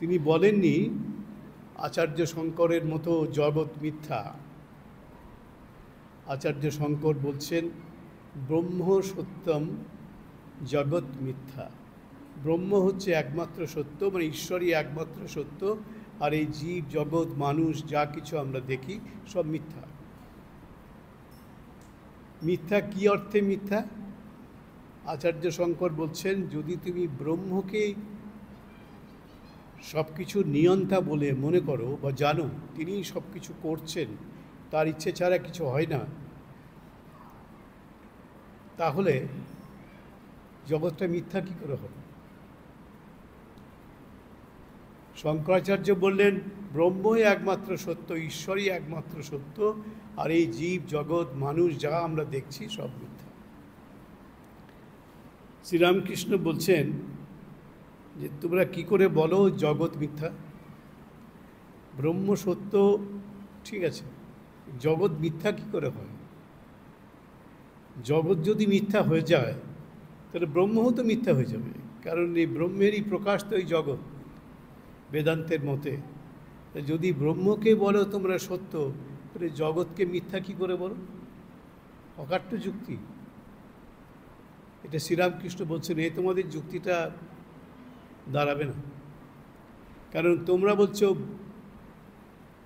তিনি বলেননি আচার্য শঙ্করের মতো জগৎ মিথ্যা। আচার্য শঙ্কর বলছেন ব্রহ্ম সত্যম জগৎ মিথ্যা। ব্রহ্ম হচ্ছে একমাত্র সত্য, মানে ঈশ্বরই একমাত্র সত্য, আর এই জীব জগৎ মানুষ যা কিছু আমরা দেখি সব মিথ্যা। মিথ্যা কী অর্থে মিথ্যা? আচার্য শঙ্কর বলছেন যদি তুমি ব্রহ্মকে সব কিছু নিয়ন্তা বলে মনে করো বা জানো তিনিই সব কিছু করছেন, তার ইচ্ছে ছাড়া কিছু হয় না, তাহলে জগৎটা মিথ্যা কী করে হবে? শঙ্করাচার্য বললেন ব্রহ্মই একমাত্র সত্য, ঈশ্বরই একমাত্র সত্য, আর এই জীব জগৎ মানুষ যা আমরা দেখছি সব মিথ্যা। শ্রীরামকৃষ্ণ বলছেন যে তোমরা কি করে বলো জগৎ মিথ্যা? ব্রহ্ম সত্য ঠিক আছে, জগৎ মিথ্যা কি করে হয়? জগৎ যদি মিথ্যা হয়ে যায় তাহলে ব্রহ্মও তো মিথ্যা হয়ে যাবে, কারণ এই ব্রহ্মেরই প্রকাশ তো এই জগৎ বেদান্তের মতে। যদি ব্রহ্মকে বলো তোমরা সত্য, তাহলে জগৎকে মিথ্যা কি করে বলো? অকাট্য যুক্তি। এটা শ্রীরামকৃষ্ণ বলছেন এ তোমাদের যুক্তিটা দাঁড়াবে না, কারণ তোমরা বলছো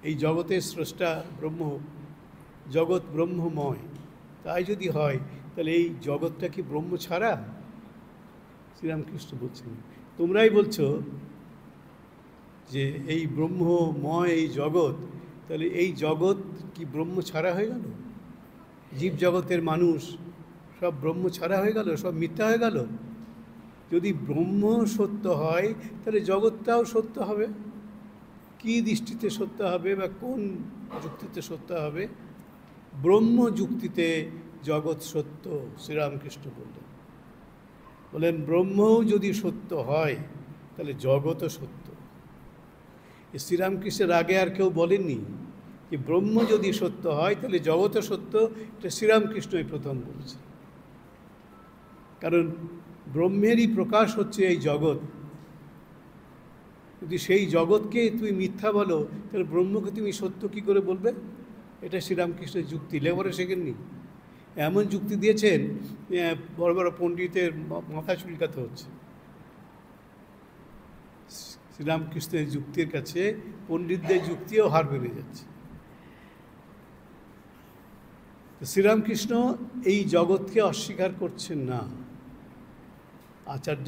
এই জগতের স্রষ্টা ব্রহ্ম, জগৎ ব্রহ্মময়। তাই যদি হয় তাহলে এই জগৎটা কি ব্রহ্ম ছাড়া? শ্রীরামকৃষ্ণ বলছেন তোমরাই বলছো যে এই ব্রহ্মময় এই জগৎ, তাহলে এই জগৎ কি ব্রহ্ম ছাড়া হয়ে গেল? জীব জগতের মানুষ সব ব্রহ্ম ছাড়া হয়ে গেল, সব মিথ্যা হয়ে গেল? যদি ব্রহ্ম সত্য হয় তাহলে জগৎটাও সত্য হবে। কী দৃষ্টিতে সত্য হবে বা কোন যুক্তিতে সত্য হবে? ব্রহ্ম যুক্তিতে জগৎ সত্য। শ্রীরামকৃষ্ণ বললেন ব্রহ্মও যদি সত্য হয় তাহলে জগৎও সত্য। শ্রীরামকৃষ্ণের আগে আর কেউ বলেননি যে ব্রহ্ম যদি সত্য হয় তাহলে জগৎও সত্য। এটা শ্রীরামকৃষ্ণই প্রথম বলেছেন, কারণ ব্রহ্মেরই প্রকাশ হচ্ছে এই জগৎ। যদি সেই জগৎকে তুমি মিথ্যা বলো তাহলে ব্রহ্মকে তুমি সত্য কী করে বলবে? এটা শ্রীরামকৃষ্ণের যুক্তি, লেবরে শেখেননি। এমন যুক্তি দিয়েছেন বড় বড় পণ্ডিতের মাথা চুলকাতে হচ্ছে। শ্রীরামকৃষ্ণের যুক্তির কাছে পণ্ডিতদের যুক্তিও হার বেড়ে যাচ্ছে। শ্রীরামকৃষ্ণ এই জগৎকে অস্বীকার করছেন না। আচার্য